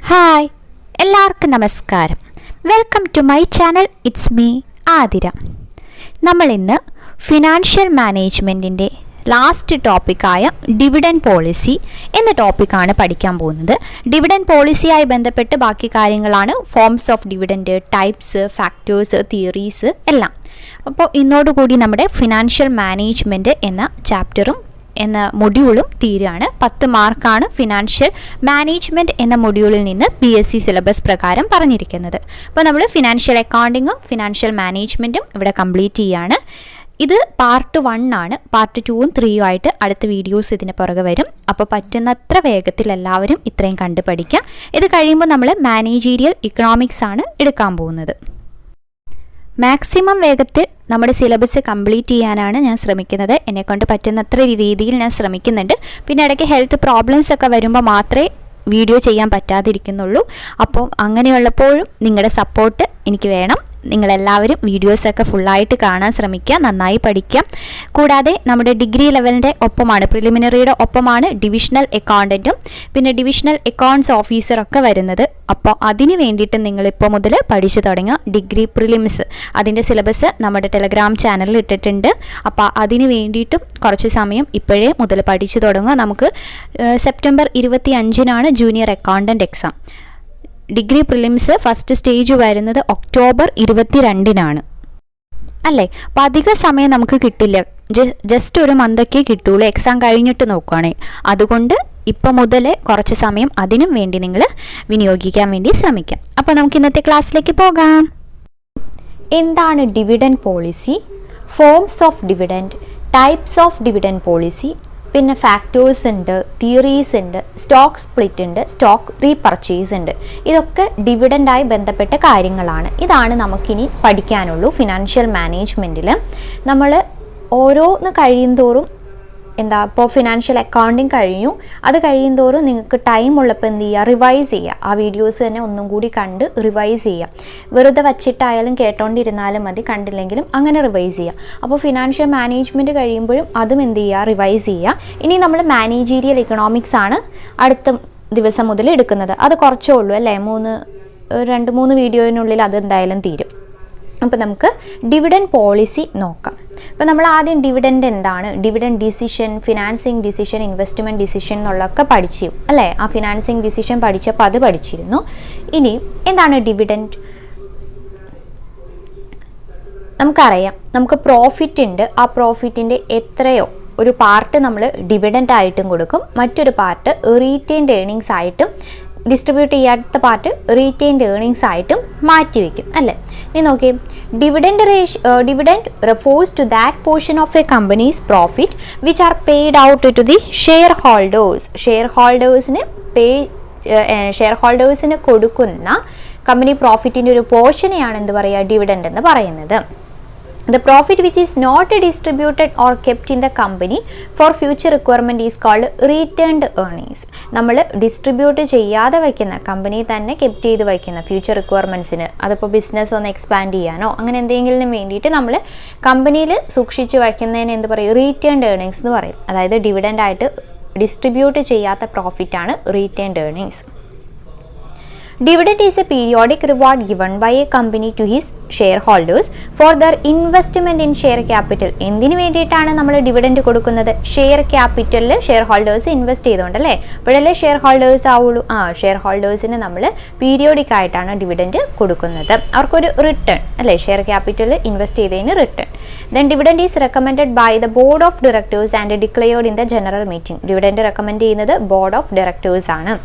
Hi എല്ലാവർക്കും നമസ്കാരം. Welcome to my channel. It's me Athira. നമ്മൾ ഇന്ന് ഫിനാൻഷ്യൽ മാനേജ്മെൻറ്റിൻ്റെ ലാസ്റ്റ് ടോപ്പിക്കായ ഡിവിഡൻഡ് പോളിസി എന്ന ടോപ്പിക്കാണ് പഠിക്കാൻ പോകുന്നത്. ഡിവിഡൻഡ് പോളിസിയായി ബന്ധപ്പെട്ട് ബാക്കി കാര്യങ്ങളാണ് forms of dividend, types, factors, theories എല്ലാം. അപ്പോൾ ഇന്നോടുകൂടി നമ്മുടെ ഫിനാൻഷ്യൽ മാനേജ്മെൻറ്റ് എന്ന ചാപ്റ്ററും എന്ന മൊഡ്യൂളും തീരുകയാണ്. 10 മാർക്കാണ് ഫിനാൻഷ്യൽ മാനേജ്മെൻറ്റ് എന്ന മൊഡ്യൂളിൽ നിന്ന് PSC സിലബസ് പ്രകാരം പറഞ്ഞിരിക്കുന്നത്. അപ്പോൾ നമ്മൾ ഫിനാൻഷ്യൽ അക്കൗണ്ടിങ്ങും ഫിനാൻഷ്യൽ മാനേജ്മെൻറ്റും ഇവിടെ കംപ്ലീറ്റ് ചെയ്യുകയാണ്. ഇത് പാർട്ട് 1 ആണ്. പാർട്ട് 2ഉം 3ഉം ആയിട്ട് അടുത്ത വീഡിയോസ് ഇതിന് പുറകെ വരും. അപ്പോൾ പറ്റുന്നത്ര വേഗത്തിൽ എല്ലാവരും ഇത്രയും കണ്ടു പഠിക്കാം. ഇത് കഴിയുമ്പോൾ നമ്മൾ മാനേജീരിയൽ ഇക്കണോമിക്സ് ആണ് എടുക്കാൻ പോകുന്നത്. മാക്സിമം വേഗത്തിൽ നമ്മുടെ സിലബസ് കംപ്ലീറ്റ് ചെയ്യാനാണ് ഞാൻ ശ്രമിക്കുന്നത്. എന്നെക്കൊണ്ട് പറ്റുന്നത്ര രീതിയിൽ ഞാൻ ശ്രമിക്കുന്നുണ്ട്. പിന്നെ ഇടയ്ക്ക് ഹെൽത്ത് പ്രോബ്ലംസ് ഒക്കെ വരുമ്പോൾ മാത്രമേ വീഡിയോ ചെയ്യാൻ പറ്റാതിരിക്കുന്നുള്ളൂ. അപ്പോൾ അങ്ങനെയുള്ളപ്പോഴും നിങ്ങളുടെ സപ്പോർട്ട് എനിക്ക് വേണം. നിങ്ങളെല്ലാവരും വീഡിയോസൊക്കെ ഫുള്ളായിട്ട് കാണാൻ ശ്രമിക്കുക, നന്നായി പഠിക്കാം. കൂടാതെ നമ്മുടെ ഡിഗ്രി ലെവലിൻ്റെ ഒപ്പമാണ്, പ്രിലിമിനറിയുടെ ഒപ്പമാണ് ഡിവിഷണൽ അക്കൗണ്ടൻറ്റും പിന്നെ ഡിവിഷണൽ അക്കൗണ്ട്സ് ഓഫീസറൊക്കെ വരുന്നത്. അപ്പോൾ അതിന് വേണ്ടിയിട്ട് നിങ്ങളിപ്പോൾ മുതൽ പഠിച്ചു തുടങ്ങുക. ഡിഗ്രി പ്രിലിംസ് അതിൻ്റെ സിലബസ് നമ്മുടെ ടെലഗ്രാം ചാനലിൽ ഇട്ടിട്ടുണ്ട്. അപ്പോൾ അതിന് വേണ്ടിയിട്ടും കുറച്ച് സമയം ഇപ്പോഴേ മുതൽ പഠിച്ചു തുടങ്ങുക. നമുക്ക് സെപ്റ്റംബർ 25-നാണ് junior accountant exam. Degree prelims first stage വരുന്നത് ഒക്ടോബർ 22-നാണ് അല്ലേ. അപ്പോൾ അധിക സമയം നമുക്ക് കിട്ടില്ല, ജസ്റ്റ് ഒരു മന്തൊക്കെ കിട്ടുള്ളൂ എക്സാം കഴിഞ്ഞിട്ട് നോക്കുകയാണെങ്കിൽ. അതുകൊണ്ട് ഇപ്പം മുതൽ കുറച്ച് സമയം അതിനും വേണ്ടി നിങ്ങൾ വിനിയോഗിക്കാൻ വേണ്ടി ശ്രമിക്കാം. അപ്പോൾ നമുക്ക് ഇന്നത്തെ ക്ലാസ്സിലേക്ക് പോകാം. എന്താണ് dividend policy, forms of dividend, types of dividend policy, പിന്നെ ഫാക്ടേഴ്സ് ഉണ്ട്, തിയറീസ് ഉണ്ട്, സ്റ്റോക്ക് സ്പ്ലിറ്റ് ഉണ്ട്, സ്റ്റോക്ക് റീപർച്ചേസ് ഉണ്ട്. ഇതൊക്കെ ഡിവിഡൻഡായി ബന്ധപ്പെട്ട കാര്യങ്ങളാണ്. ഇതാണ് നമുക്കിനി പഠിക്കാനുള്ളൂ. ഫിനാൻഷ്യൽ മാനേജ്മെൻറ്റിൽ നമ്മൾ ഓരോന്ന് കഴിയുന്തോറും ഇപ്പോൾ ഫിനാൻഷ്യൽ അക്കൗണ്ടിങ് കഴിഞ്ഞു, അത് കഴിയുന്തോറും നിങ്ങൾക്ക് ടൈം ഉള്ളപ്പോൾ എന്ത് ചെയ്യുക, റിവൈസ് ചെയ്യുക. ആ വീഡിയോസ് തന്നെ ഒന്നും കൂടി കണ്ട് റിവൈസ് ചെയ്യുക. വെറുതെ വച്ചിട്ടായാലും കേട്ടോണ്ടിരുന്നാലും മതി, കണ്ടില്ലെങ്കിലും അങ്ങനെ റിവൈസ് ചെയ്യുക. അപ്പോൾ ഫിനാൻഷ്യൽ മാനേജ്മെൻറ്റ് കഴിയുമ്പോഴും അതും എന്ത് ചെയ്യുക, റിവൈസ് ചെയ്യുക. ഇനി നമ്മൾ മാനേജീരിയൽ ഇക്കണോമിക്സ് ആണ് അടുത്ത ദിവസം മുതൽ എടുക്കുന്നത്. അത് കുറച്ചേ ഉള്ളൂ അല്ലേ, 2-3 വീഡിയോയിനുള്ളിൽ അത് എന്തായാലും തീരും. അപ്പോൾ നമുക്ക് ഡിവിഡൻഡ് പോളിസി നോക്കാം. അപ്പോൾ നമ്മൾ ആദ്യം ഡിവിഡൻഡ് എന്താണ്, dividend decision, financing decision, investment decision എന്നുള്ളതൊക്കെ പഠിച്ചു അല്ലേ. ആ ഫിനാൻസിങ് ഡിസിഷൻ പഠിച്ചപ്പോൾ അത് പഠിച്ചിരുന്നു. ഇനി എന്താണ് ഡിവിഡൻഡ്? നമുക്കറിയാം, നമുക്ക് പ്രോഫിറ്റ് ഉണ്ട്. ആ പ്രോഫിറ്റിൻ്റെ എത്രയോ ഒരു പാർട്ട് നമ്മൾ ഡിവിഡൻഡ് ആയിട്ടും കൊടുക്കും, മറ്റൊരു പാർട്ട് റീറ്റെയിൻഡ് ഏർണിങ്സ് ആയിട്ടും, ഡിസ്ട്രിബ്യൂട്ട് ചെയ്യാത്ത പാർട്ട് റീറ്റെയിൻഡ് ഏർണിങ്സ് ആയിട്ടും മാറ്റിവെക്കും അല്ലേ. ഇനി നോക്കി, dividend refers to that portion of a company's profit which are paid out to the share holders ഹോൾഡേഴ്സിന് കൊടുക്കുന്ന കമ്പനി പ്രോഫിറ്റിൻ്റെ ഒരു പോർഷനെയാണ് എന്ത് പറയുക, ഡിവിഡൻഡ് എന്ന് പറയുന്നത്. The profit which is not distributed or kept in the company for future requirement is called retained earnings. നമ്മൾ distribute ചെയ്യാതെ വയ്ക്കുന്ന, കമ്പനി തന്നെ കെപ്റ്റ് ചെയ്ത് വയ്ക്കുന്ന ഫ്യൂച്ചർ റിക്വയർമെൻറ്റ്സിന്, അതിപ്പോൾ ബിസിനസ് ഒന്ന് എക്സ്പാൻഡ് ചെയ്യാനോ അങ്ങനെ എന്തെങ്കിലും വേണ്ടിയിട്ട് നമ്മൾ കമ്പനിയിൽ സൂക്ഷിച്ച് വയ്ക്കുന്നതിന് എന്ത് പറയും, റീറ്റേൺഡ് ഏർണിങ്സ് എന്ന് പറയും. അതായത് ഡിവിഡൻഡ് ആയിട്ട് ഡിസ്ട്രിബ്യൂട്ട് ചെയ്യാത്ത പ്രോഫിറ്റാണ് retained earnings. Dividend is a periodic reward given by a company to his shareholders for their investment in share capital. എന്തിനു വേണ്ടിയിട്ടാണ് നമ്മൾ ഡിവിഡൻഡ് കൊടുക്കുന്നത്? ഷെയർ ക്യാപിറ്റലിൽ ഷെയർ ഹോൾഡേഴ്സ് ഇൻവെസ്റ്റ് ചെയ്തുകൊണ്ടല്ലേ, അപ്പോഴല്ലേ ഷെയർ ഹോൾഡേഴ്സ് ആവുള്ളൂ. ഷെയർ ഹോൾഡേഴ്സിന് നമ്മൾ പീരിയോഡിക് ആയിട്ടാണ് ഡിവിഡൻഡ് കൊടുക്കുന്നത്. അവർക്കൊരു റിട്ടേൺ അല്ലേ, ഷെയർ ക്യാപിറ്റലിൽ ഇൻവെസ്റ്റ് ചെയ്തതിന് return. Then dividend is recommended by the board of directors and declared in the general meeting. Dividend recommend ചെയ്യുന്നത് ബോർഡ് ഓഫ് ഡയറക്ടേഴ്സ് ആണ്.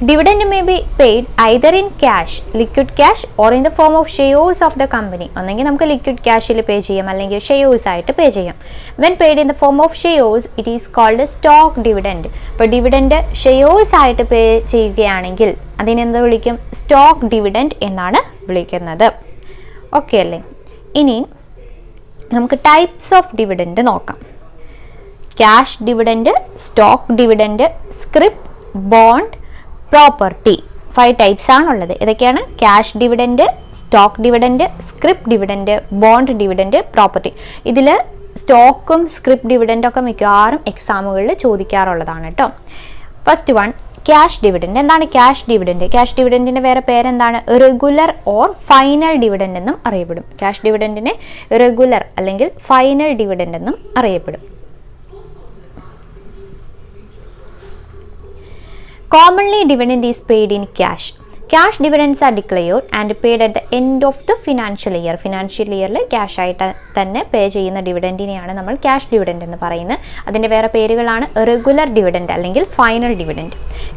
Dividend may be paid either in cash, liquid cash or in the form of shares of the company. ഒന്നെങ്കിൽ നമുക്ക് liquid ക്യാഷിൽ പേ ചെയ്യാം, അല്ലെങ്കിൽ shares ആയിട്ട് പേ ചെയ്യാം. When paid in the form of shares, it is called a stock dividend. അപ്പോൾ dividend shares ആയിട്ട് പേ ചെയ്യുകയാണെങ്കിൽ അതിനെന്ത് വിളിക്കും, സ്റ്റോക്ക് ഡിവിഡൻഡ് എന്നാണ് വിളിക്കുന്നത്. ഓക്കെ അല്ലേ. ഇനി നമുക്ക് ടൈപ്സ് ഓഫ് ഡിവിഡൻഡ് നോക്കാം. Cash dividend, stock dividend, scrip, bond, property. 5 types ആണുള്ളത്. ഇതൊക്കെയാണ് cash dividend, stock dividend, scrip dividend, bond dividend, property. ഇതിൽ സ്റ്റോക്കും സ്ക്രിപ്പ് ഡിവിഡൻഡൊക്കെ മിക്കവാറും എക്സാമുകളിൽ ചോദിക്കാറുള്ളതാണ് കേട്ടോ. First one, cash dividend. എന്താണ് ക്യാഷ് ഡിവിഡൻഡ്? ക്യാഷ് ഡിവിഡൻഡിന്റെ വേറെ പേരെന്താണ്? റെഗുലർ ഓർ ഫൈനൽ ഡിവിഡൻഡ് എന്നും അറിയപ്പെടും. ക്യാഷ് ഡിവിഡൻഡിനെ റെഗുലർ അല്ലെങ്കിൽ ഫൈനൽ ഡിവിഡൻഡ് എന്നും അറിയപ്പെടും. Commonly, dividend is paid in cash. Cash dividends are declared and paid at the end of the financial year. Financial year cash ആയിട്ട് തന്നെ പേ ചെയ്യുന്ന ഡിവിഡൻഡിനെയാണ് നമ്മൾ ക്യാഷ് ഡിവിഡൻഡ് എന്ന് പറയുന്നത്. അതിൻ്റെ വേറെ പേരുകളാണ് റെഗുലർ ഡിവിഡൻഡ് അല്ലെങ്കിൽ final dividend.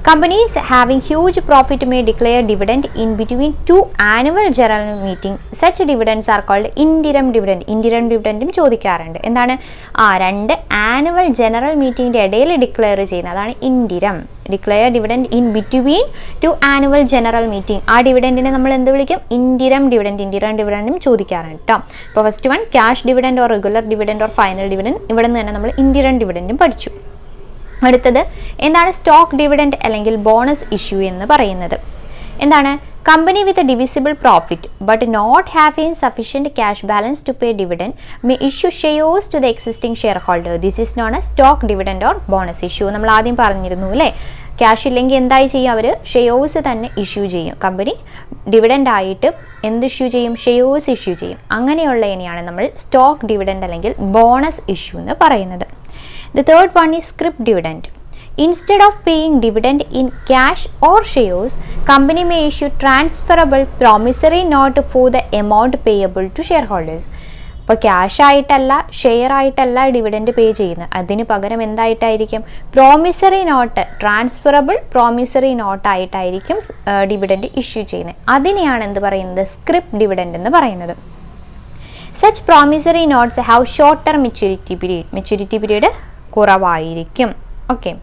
Companies having huge profit may declare dividend in between 2 annual general meeting. Such dividends are called interim dividend. Interim ഡിവിഡൻഡും ചോദിക്കാറുണ്ട്. എന്താണ്? 2 ആനുവൽ ജനറൽ മീറ്റിംഗിൻ്റെ ഇടയിൽ ഡിക്ലെയർ ചെയ്യുന്നത്, അതാണ് interim. Declare dividend in between 2 annual general meeting. ആ ഡിവിഡൻഡിനെ നമ്മൾ എന്ത് വിളിക്കും? ഇൻഡിരം ഡിവിഡൻഡ്. ഇൻഡിരം ഡിവിഡൻഡും ചോദിക്കാറുണ്ട് കേട്ടോ. അപ്പോൾ first one cash dividend or regular dividend or final dividend. ഇവിടെ നിന്ന് തന്നെ നമ്മൾ ഇൻഡിരം ഡിവിഡൻഡും പഠിച്ചു. അടുത്തത് എന്താണ് സ്റ്റോക്ക് ഡിവിഡൻഡ് അല്ലെങ്കിൽ ബോണസ് ഇഷ്യൂ എന്ന് പറയുന്നത്? എന്താണ്? Company with a divisible profit but not having sufficient cash balance to pay dividend may issue shares to the existing shareholder. This is known a stock dividend or bonus issue. നമ്മൾ ആദ്യം പറഞ്ഞിരുന്നു അല്ലേ? Cash ഇല്ലെങ്കിൽ എന്തായി ചെയ്യും? അവർ shares തന്നെ issue ചെയ്യും. Company dividend ആയിട്ട് എന്ത് ഇഷ്യൂ ചെയ്യും? ഷെയർസ് ഇഷ്യൂ ചെയ്യും. അങ്ങനെയുള്ളതിനെയാണ് നമ്മൾ സ്റ്റോക്ക് ഡിവിഡൻഡ് അല്ലെങ്കിൽ ബോണസ് ഇഷ്യൂ എന്ന് പറയുന്നത്. The third one is scrip dividend. Instead of paying dividend in cash or shares, company may issue transferable promissory note for the amount payable to shareholders. ഇപ്പോൾ cash ആയിട്ടല്ല, share ആയിട്ടല്ല dividend pay ചെയ്യുന്നത്. അതിന് പകരം എന്തായിട്ടായിരിക്കും? Promissory note, transferable promissory നോട്ടായിട്ടായിരിക്കും dividend issue ചെയ്യുന്നത്. അതിനെയാണ് എന്ത് പറയുന്നത്? സ്ക്രിപ്പ് ഡിവിഡൻഡ് എന്ന് പറയുന്നത്. Such promissory notes have short term maturity period. Maturity period കുറവായിരിക്കും. ഓക്കെ.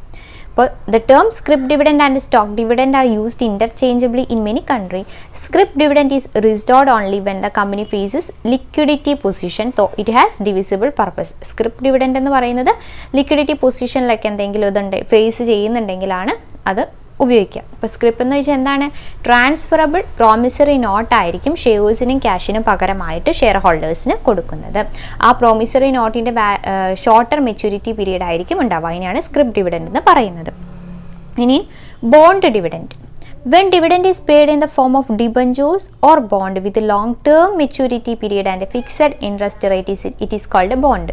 അപ്പോൾ the term scrip dividend and stock dividend are used interchangeably in many countries. Scrip dividend is restored only when the company faces liquidity position, though it has divisible purpose. Scrip dividend എന്ന് പറയുന്നത് liquidity പൊസിഷനിലൊക്കെ എന്തെങ്കിലും ഇതുണ്ട് face ചെയ്യുന്നുണ്ടെങ്കിലാണ് അത് ഉപയോഗിക്കുക. ഇപ്പോൾ സ്ക്രിപ്പ് എന്ന് വെച്ചാൽ എന്താണ്? ട്രാൻസ്ഫറബിൾ പ്രോമിസറി നോട്ടായിരിക്കും ഷെയർസിനും ക്യാഷിനും പകരമായിട്ട് ഷെയർ ഹോൾഡേഴ്സിന് കൊടുക്കുന്നത്. ആ പ്രോമിസറി നോട്ടിൻ്റെ ഷോർട്ടർ മെച്യൂരിറ്റി പീരീഡ് ആയിരിക്കും ഉണ്ടാവുക. അതിനെയാണ് സ്ക്രിപ്പ് ഡിവിഡൻഡ് എന്ന് പറയുന്നത്. ഇനി bond dividend. When dividend is paid in the form of debentures or bond with a long-term maturity period and a fixed interest rate, it is called a bond.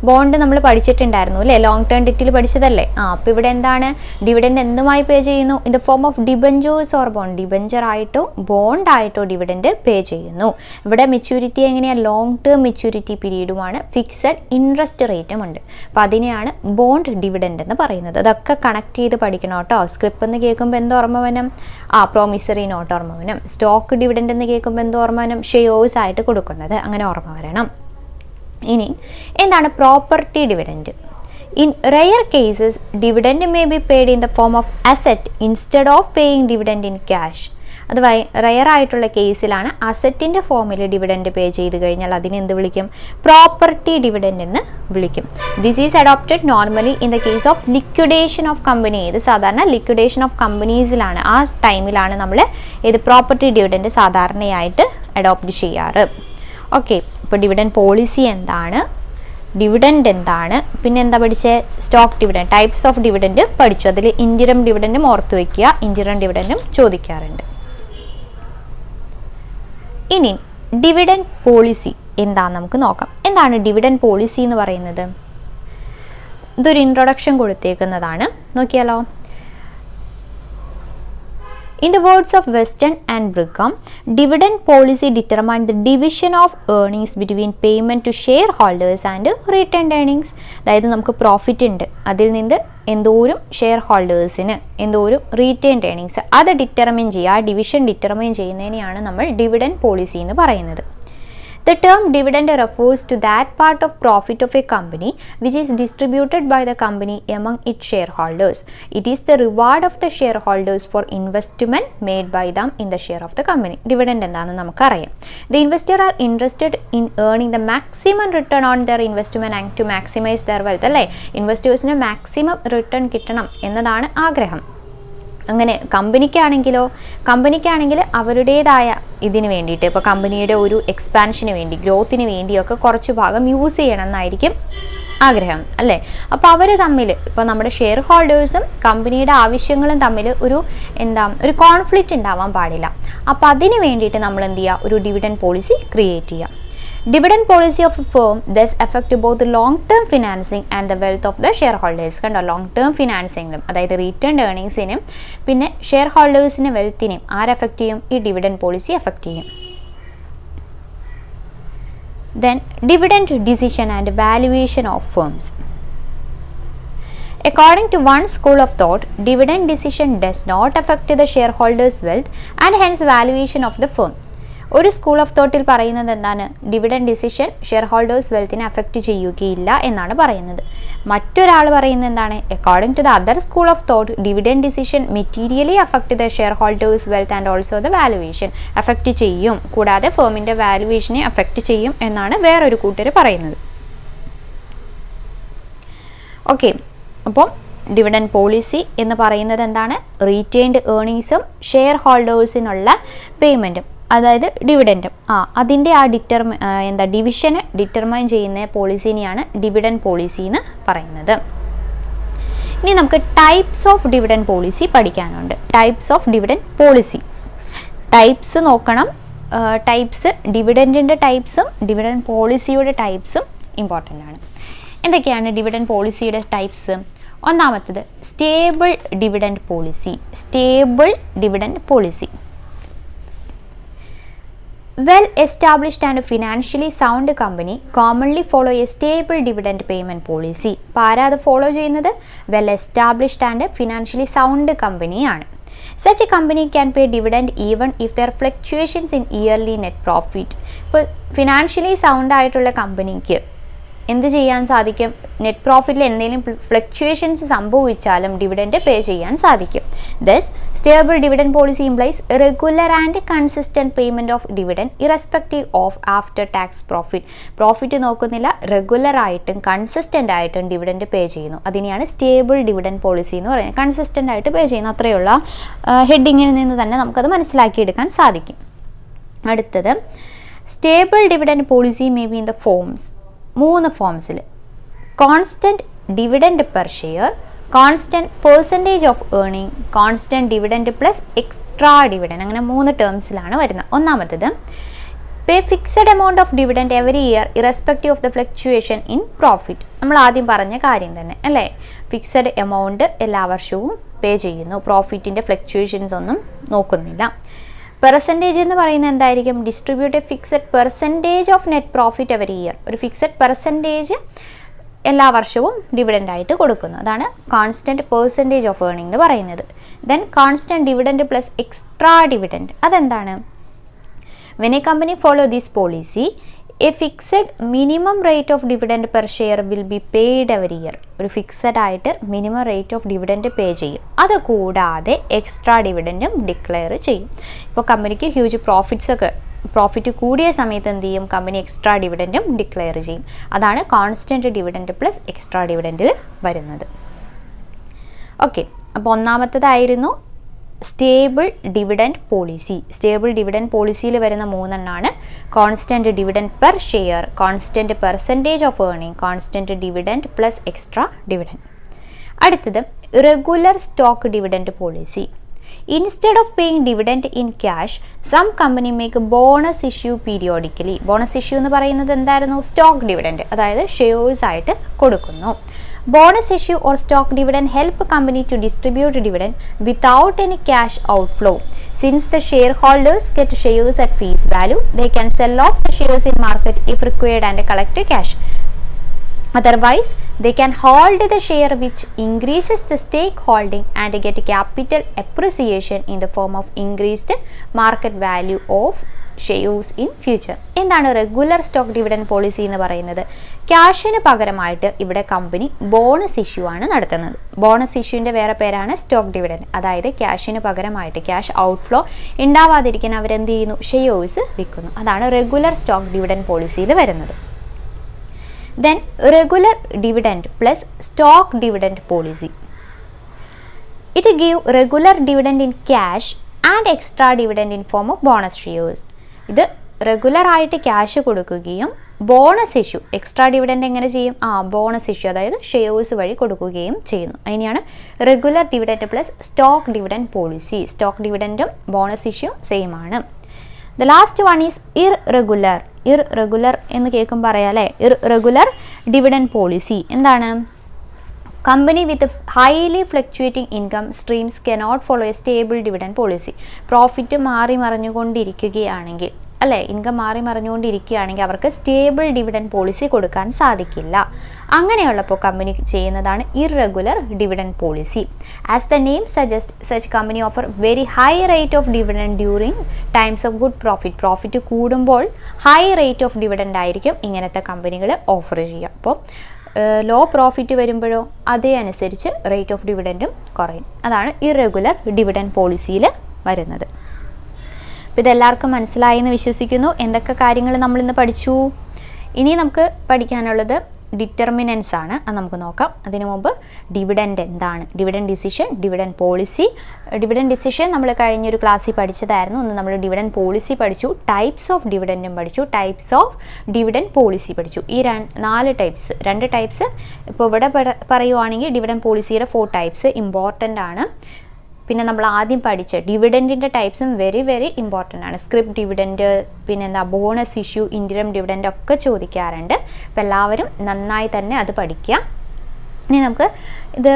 Bond നമ്മൾ പഠിച്ചിട്ടുണ്ടായിരുന്നു അല്ലേ? Long term ഡെറ്റിൽ പഠിച്ചതല്ലേ? അപ്പോൾ ഇവിടെ എന്താണ്? Dividend എന്തുമായി pay ചെയ്യുന്നു? In the form of debentures or bond. Debenture ആയിട്ടോ ബോണ്ട് ആയിട്ടോ ഡിവിഡൻഡ് പേ ചെയ്യുന്നു. ഇവിടെ മെച്യൂരിറ്റി എങ്ങനെയാണ്? ലോങ് ടേം മെച്യൂരിറ്റി പീരീഡുമാണ്, ഫിക്സഡ് ഇൻട്രസ്റ്റ് റേറ്റും ഉണ്ട്. അപ്പോൾ അതിനെയാണ് ബോണ്ട് ഡിവിഡൻഡ് എന്ന് പറയുന്നത്. അതൊക്കെ കണക്ട് ചെയ്ത് പഠിക്കണം കേട്ടോ. സ്ക്രിപ്പ് എന്ന് കേൾക്കുമ്പോൾ എന്ത് ഓർമ്മ വരും? പ്രോമിസറി നോട്ട് ഓർമ്മ വരും. സ്റ്റോക്ക് ഡിവിഡൻഡ് എന്ന് കേൾക്കുമ്പോൾ എന്ത് ഓർമ്മ വരും? ഷെയർസ് ആയിട്ട് കൊടുക്കുന്നത്, അങ്ങനെ ഓർമ്മ വരണം. ഇനി എന്താണ് property dividend? In rare cases, dividend may be paid in the form of asset instead of paying dividend in cash. അത് റയർ ആയിട്ടുള്ള കേസിലാണ് അസറ്റിൻ്റെ ഫോമിൽ ഡിവിഡൻഡ് പേ ചെയ്ത് കഴിഞ്ഞാൽ അതിനെ എന്ത് വിളിക്കും? പ്രോപ്പർട്ടി ഡിവിഡൻഡ് എന്ന് വിളിക്കും. This is adopted normally in the case of liquidation of company. ഇത് സാധാരണ ലിക്വിഡേഷൻ ഓഫ് കമ്പനീസിലാണ്, ആ ടൈമിലാണ് നമ്മൾ ഇത് പ്രോപ്പർട്ടി ഡിവിഡൻഡ് സാധാരണയായിട്ട് അഡോപ്റ്റ് ചെയ്യാറ്. ഓക്കെ. ഇപ്പോൾ ഡിവിഡൻഡ് പോളിസി എന്താണ്, ഡിവിഡൻഡ് എന്താണ്, പിന്നെ എന്താ പഠിച്ചത്? Stock dividend, types of dividend പഠിച്ചു. അതിൽ ഇൻഡിരം ഡിവിഡൻഡും ഓർത്ത് വയ്ക്കുക. ഇൻഡിരം ഡിവിഡൻഡും ചോദിക്കാറുണ്ട്. ഇനി ഡിവിഡൻഡ് പോളിസി എന്താണെന്ന് നമുക്ക് നോക്കാം. എന്താണ് ഡിവിഡൻഡ് പോളിസി എന്ന് പറയുന്നത്? ഇതൊരു ഇൻട്രൊഡക്ഷൻ കൊടുത്തേക്കുന്നതാണ്, നോക്കിയാലോ. In the words of Weston and Brigham, dividend policy determines the division of earnings between payment to shareholders and retained earnings. അതായത് നമുക്ക് പ്രോഫിറ്റ് ഉണ്ട്, അതിൽ നിന്ന് എന്തോരം ഷെയർ ഹോൾഡേഴ്സിന് എന്തോരം റീറ്റെയിൻഡ് ഏർണിങ്സ് അത് ഡിറ്റർമിൻ ചെയ്യുക. ആ ഡിവിഷൻ ഡിറ്റർമിൻ ചെയ്യുന്നതിനെയാണ് നമ്മൾ ഡിവിഡൻഡ് പോളിസി എന്ന് പറയുന്നത്. The term dividend refers to that part of profit of a company which is distributed by the company among its shareholders. It is the reward of the shareholders for investment made by them in the share of the company. Dividend എന്താണെന്ന് നമുക്കറിയാം. The investors are interested in earning the maximum return on their investment and to maximize their wealth. അല്ലേ? ഇൻവെസ്റ്റേഴ്സിന് maximum return കിട്ടണം എന്നതാണ് ആഗ്രഹം. അങ്ങനെ കമ്പനിക്കാണെങ്കിൽ അവരുടേതായ ഇതിന് വേണ്ടിയിട്ട്, ഇപ്പോൾ കമ്പനിയുടെ ഒരു എക്സ്പാൻഷന് വേണ്ടി, ഗ്രോത്തിന് വേണ്ടിയൊക്കെ കുറച്ച് ഭാഗം യൂസ് ചെയ്യണം എന്നായിരിക്കും ആഗ്രഹം അല്ലേ. അപ്പോൾ അവർ തമ്മിൽ, ഇപ്പോൾ നമ്മുടെ ഷെയർ ഹോൾഡേഴ്സും കമ്പനിയുടെ ആവശ്യങ്ങളും തമ്മിൽ ഒരു കോൺഫ്ലിക്റ്റ് ഉണ്ടാവാൻ പാടില്ല. അപ്പോൾ അതിന് വേണ്ടിയിട്ട് നമ്മൾ എന്ത് ചെയ്യുക, ഒരു ഡിവിഡൻഡ് പോളിസി ക്രിയേറ്റ് ചെയ്യുക. Dividend policy of a firm thus affect both the long-term financing and the wealth of the shareholders. കണ്ടോ, long-term financing അതായത് റിട്ടേൺ ഏർണിങ്സിനും പിന്നെ ഷെയർ ഹോൾഡേഴ്സിന് വെൽത്തിനെയും ആരെഫക്റ്റ് ചെയ്യും, ഈ ഡിവിഡൻഡ് പോളിസി എഫക്റ്റ് ചെയ്യും. Then dividend decision and valuation of firms. According to one school of thought, dividend decision does not affect the shareholders' wealth and hence valuation of the firm. ഒരു school of തോട്ടിൽ പറയുന്നത് എന്താണ്, dividend decision shareholders വെൽത്തിനെ affect ചെയ്യുകയില്ല എന്നാണ് പറയുന്നത്. മറ്റൊരാൾ പറയുന്നത് എന്താണ്, according to the other school of thought, dividend decision materially affect the shareholders wealth and also the valuation, affect ചെയ്യും, കൂടാതെ ഫേമിൻ്റെ വാലുവേഷനെ അഫക്റ്റ് ചെയ്യും എന്നാണ് വേറൊരു കൂട്ടർ പറയുന്നത്. ഓക്കെ, അപ്പം ഡിവിഡൻഡ് പോളിസി എന്ന് പറയുന്നത് എന്താണ്, റീറ്റെയിൻഡ് ഏർണിങ്സും ഷെയർ ഹോൾഡേഴ്സിനുള്ള പേയ്മെൻറ്റും, അതായത് ഡിവിഡൻറ്റും അതിൻ്റെ ഡിവിഷന് ഡിറ്റർമൈൻ ചെയ്യുന്ന പോളിസിനെയാണ് ഡിവിഡൻഡ് പോളിസി എന്ന് പറയുന്നത്. ഇനി നമുക്ക് ടൈപ്സ് ഓഫ് ഡിവിഡൻഡ് പോളിസി പഠിക്കാനുണ്ട്. Types of dividend policy, types നോക്കണം. ടൈപ്സ്, ഡിവിഡൻറ്റിൻ്റെ ടൈപ്സും ഡിവിഡൻഡ് പോളിസിയുടെ ടൈപ്സും ഇമ്പോർട്ടൻ്റ് ആണ്. എന്തൊക്കെയാണ് ഡിവിഡൻഡ് പോളിസിയുടെ ടൈപ്സ്? ഒന്നാമത്തത് stable dividend policy. Stable dividend policy, well-established and financially sound company commonly follow a stable dividend payment policy. അപ്പോൾ ആരാ അത് ഫോളോ ചെയ്യുന്നത്? well-established and financially sound കമ്പനിയാണ്. Such a company can pay dividend even if there are fluctuations in yearly net profit. ഇപ്പോൾ financially sound ആയിട്ടുള്ള കമ്പനിക്ക് എന്ത് ചെയ്യാൻ സാധിക്കും, നെറ്റ് പ്രോഫിറ്റിൽ എന്തെങ്കിലും ഫ്ലക്ച്വേഷൻസ് സംഭവിച്ചാലും ഡിവിഡൻഡ് പേ ചെയ്യാൻ സാധിക്കും. Thus stable dividend policy implies regular and consistent payment of dividend irrespective of after tax profit. Profit നോക്കുന്നില്ല, റെഗുലർ ആയിട്ടും കൺസിസ്റ്റൻ്റ് ആയിട്ടും ഡിവിഡൻഡ് പേ ചെയ്യുന്നു. അതിനെയാണ് സ്റ്റേബിൾ ഡിവിഡൻഡ് പോളിസി എന്ന് പറയുന്നത്. കൺസിസ്റ്റൻ്റ് ആയിട്ട് പേ ചെയ്യുന്നു, അത്രയുള്ള ഹെഡിങ്ങിൽ നിന്ന് തന്നെ നമുക്കത് മനസ്സിലാക്കിയെടുക്കാൻ സാധിക്കും. അടുത്തത് stable dividend policy may be in the forms, 3 ഫോംസിൽ: constant dividend per share, constant percentage of earning, constant dividend plus extra dividend. അങ്ങനെ 3 ടേംസിലാണ് വരുന്നത്. ഒന്നാമത്തത് pay fixed amount of dividend every year irrespective of the fluctuation in profit. നമ്മൾ ആദ്യം പറഞ്ഞ കാര്യം തന്നെ അല്ലേ, ഫിക്സഡ് എമൗണ്ട് എല്ലാ വർഷവും പേ ചെയ്യുന്നു, പ്രോഫിറ്റിൻ്റെ ഫ്ലക്ച്വേഷൻസ് ഒന്നും നോക്കുന്നില്ല. പെർസെൻറ്റേജ് എന്ന് പറയുന്നത് എന്തായിരിക്കും, distribute A fixed percentage of net profit every year. ഒരു ഫിക്സഡ് പെർസെൻറ്റേജ് എല്ലാ വർഷവും ഡിവിഡൻ്റ് ആയിട്ട് കൊടുക്കുന്നു. അതാണ് കോൺസ്റ്റൻറ്റ് പെർസെൻറ്റേജ് ഓഫ് ഏർണിംഗ് എന്ന് പറയുന്നത്. Then constant dividend plus extra dividend. അതെന്താണ്? When a company follow this policy, a fixed minimum rate of dividend per share will be paid every year. ഒരു fixed ആയിട്ട് minimum rate of dividend pay ചെയ്യും. അത് കൂടാതെ extra ഡിവിഡൻഡും declare ചെയ്യും. ഇപ്പോൾ കമ്പനിക്ക് huge profit കൂടിയ സമയത്ത് എന്ത് ചെയ്യും, കമ്പനി എക്സ്ട്രാ ഡിവിഡൻഡും ഡിക്ലെയർ ചെയ്യും. അതാണ് കോൺസ്റ്റൻറ്റ് ഡിവിഡൻഡ് പ്ലസ് എക്സ്ട്രാ ഡിവിഡൻഡിൽ വരുന്നത്. ഓക്കെ, അപ്പോൾ ഒന്നാമത്തേതായിരുന്നു stable dividend policy. Stable dividend പോളിസിയിൽ വരുന്ന 3 എണ്ണമാണ്: constant dividend per share, constant percentage of earning, constant dividend plus extra dividend. അടുത്തത് regular stock dividend policy. Instead of paying dividend in cash, some company make a bonus issue periodically. Bonus issue എന്ന് പറയുന്നത് എന്തായിരുന്നു? Stock dividend, അതായത് shares ആയിട്ട് കൊടുക്കുന്നു. Bonus issue or stock dividend help company to distribute dividend without any cash outflow. Since the shareholders get shares at face value, they can sell off the shares in market if required and collect cash. Otherwise, they can hold the share, which increases the stakeholding and get capital appreciation in the form of increased market value of shares in future. എന്താണ് regular stock dividend policy എന്ന് പറയുന്നത്? ക്യാഷിന് പകരമായിട്ട് ഇവിടെ company bonus issue ആണ് നടത്തുന്നത്. Bonus ഇഷ്യൂവിൻ്റെ വേറെ പേരാണ് stock dividend. അതായത് ക്യാഷിന് പകരമായിട്ട് ക്യാഷ് ഔട്ട്ഫ്ലോ ഉണ്ടാവാതിരിക്കാൻ അവരെന്ത് ചെയ്യുന്നു? ഷെയർസ് വിൽക്കുന്നു. അതാണ് റെഗുലർ സ്റ്റോക്ക് ഡിവിഡൻഡ് പോളിസിയിൽ വരുന്നത്. Then regular dividend plus stock dividend policy. It give regular dividend in cash and extra dividend in form of bonus shares. ഇത് റെഗുലറായിട്ട് ക്യാഷ് കൊടുക്കുകയും ബോണസ് ഇഷ്യൂ, എക്സ്ട്രാ ഡിവിഡൻഡ് എങ്ങനെ ചെയ്യും? ബോണസ് ഇഷ്യൂ, അതായത് shares വഴി കൊടുക്കുകയും ചെയ്യുന്നു. അതിനെയാണ് regular dividend plus stock dividend policy. Stock ഡിവിഡൻഡും ബോണസ് ഇഷ്യൂ സെയിം ആണ്. The last one is irregular. Irregular എന്ന് കേൾക്കുമ്പോൾ പറയാം അല്ലേ, ഇർറെഗുലർ ഡിവിഡൻഡ് പോളിസി എന്താണ്? Company with highly fluctuating income streams cannot follow a stable dividend policy. Profit മാറി മറിഞ്ഞുകൊണ്ടിരിക്കുകയാണെങ്കിൽ അല്ലേ, ഇൻകം മാറി മറിഞ്ഞുകൊണ്ടിരിക്കുകയാണെങ്കിൽ അവർക്ക് സ്റ്റേബിൾ ഡിവിഡൻഡ് പോളിസി കൊടുക്കാൻ സാധിക്കില്ല. അങ്ങനെയുള്ളപ്പോൾ കമ്പനി ചെയ്യുന്നതാണ് irregular dividend policy. As the name suggest, such company offer very high rate of dividend during times of good profit. Profit കൂടുമ്പോൾ ഹൈ റേറ്റ് ഓഫ് ഡിവിഡൻഡ് ആയിരിക്കും ഇങ്ങനത്തെ കമ്പനികൾ ഓഫർ ചെയ്യുക. അപ്പോൾ ലോ പ്രോഫിറ്റ് വരുമ്പോഴോ അതേ അനുസരിച്ച് റേറ്റ് ഓഫ് ഡിവിഡൻഡും കുറയും. അതാണ് ഇർറെഗുലർ ഡിവിഡൻഡ് പോളിസിയിൽ വരുന്നത്. അപ്പോൾ ഇതെല്ലാവർക്കും മനസ്സിലായി എന്ന് വിശ്വസിക്കുന്നു. എന്തൊക്കെ കാര്യങ്ങൾ നമ്മളിന്ന് പഠിച്ചു? ഇനി നമുക്ക് പഠിക്കാനുള്ളത് ഡിറ്റർമിനൻസ് ആണ്. അത് നമുക്ക് നോക്കാം. അതിനു മുമ്പ് ഡിവിഡൻഡ് എന്താണ്, dividend decision, dividend policy. Dividend decision നമ്മൾ കഴിഞ്ഞൊരു ക്ലാസ്സിൽ പഠിച്ചതായിരുന്നു. ഒന്ന് നമ്മൾ ഡിവിഡൻഡ് പോളിസി പഠിച്ചു, ടൈപ്സ് ഓഫ് ഡിവിഡൻഡും പഠിച്ചു, ടൈപ്സ് ഓഫ് ഡിവിഡൻഡ് പോളിസി പഠിച്ചു. ഈ 4 ടൈപ്സ്, 2 ടൈപ്സ് ഇപ്പോൾ ഇവിടെ പറയുവാണെങ്കിൽ ഡിവിഡൻഡ് പോളിസിയുടെ 4 ടൈപ്സ് ഇമ്പോർട്ടൻ്റ് ആണ്. പിന്നെ നമ്മൾ ആദ്യം പഠിച്ച ഡിവിഡൻറ്റിൻ്റെ ടൈപ്സും വെരി വെരി ഇമ്പോർട്ടൻ്റ് ആണ്. സ്ക്രിപ്റ്റ് ഡിവിഡൻറ്റ്, പിന്നെ ബോണസ് ഇഷ്യൂ, ഇൻറ്ററം ഡിവിഡൻറ്റ് ഒക്കെ ചോദിക്കാറുണ്ട്. അപ്പോൾ എല്ലാവരും നന്നായി തന്നെ അത് പഠിക്കുക. ഇനി നമുക്ക് ഇത്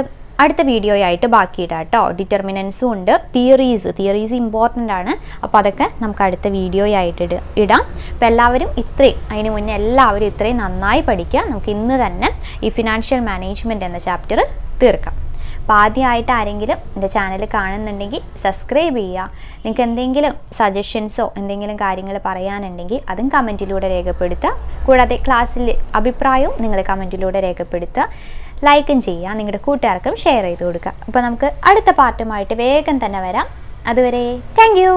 അടുത്ത വീഡിയോ ആയിട്ട് ബാക്കിയിടാം കേട്ടോ. ഡിറ്റർമിനൻസും ഉണ്ട്, തിയറീസ് ഇമ്പോർട്ടൻ്റ് ആണ്. അപ്പോൾ അതൊക്കെ നമുക്ക് അടുത്ത വീഡിയോ ആയിട്ട് ഇടാം. അപ്പോൾ എല്ലാവരും അതിന് മുന്നേ എല്ലാവരും ഇത്രയും നന്നായി പഠിക്കുക. നമുക്ക് ഇന്ന് തന്നെ ഈ ഫിനാൻഷ്യൽ മാനേജ്മെൻറ്റ് എന്ന ചാപ്റ്റർ തീർക്കാം. അപ്പോൾ ആദ്യമായിട്ട് ആരെങ്കിലും എൻ്റെ ചാനൽ കാണുന്നുണ്ടെങ്കിൽ സബ്സ്ക്രൈബ് ചെയ്യുക. നിങ്ങൾക്ക് എന്തെങ്കിലും സജഷൻസോ എന്തെങ്കിലും കാര്യങ്ങൾ പറയാനുണ്ടെങ്കിൽ അതും കമൻറ്റിലൂടെ രേഖപ്പെടുത്തുക. കൂടാതെ ക്ലാസ്സിലെ അഭിപ്രായവും നിങ്ങൾ കമൻറ്റിലൂടെ രേഖപ്പെടുത്തുക. ലൈക്കും ചെയ്യുക, നിങ്ങളുടെ കൂട്ടുകാർക്കും ഷെയർ ചെയ്ത് കൊടുക്കുക. അപ്പോൾ നമുക്ക് അടുത്ത പാർട്ടുമായിട്ട് വേഗം തന്നെ വരാം. അതുവരെ താങ്ക് യു.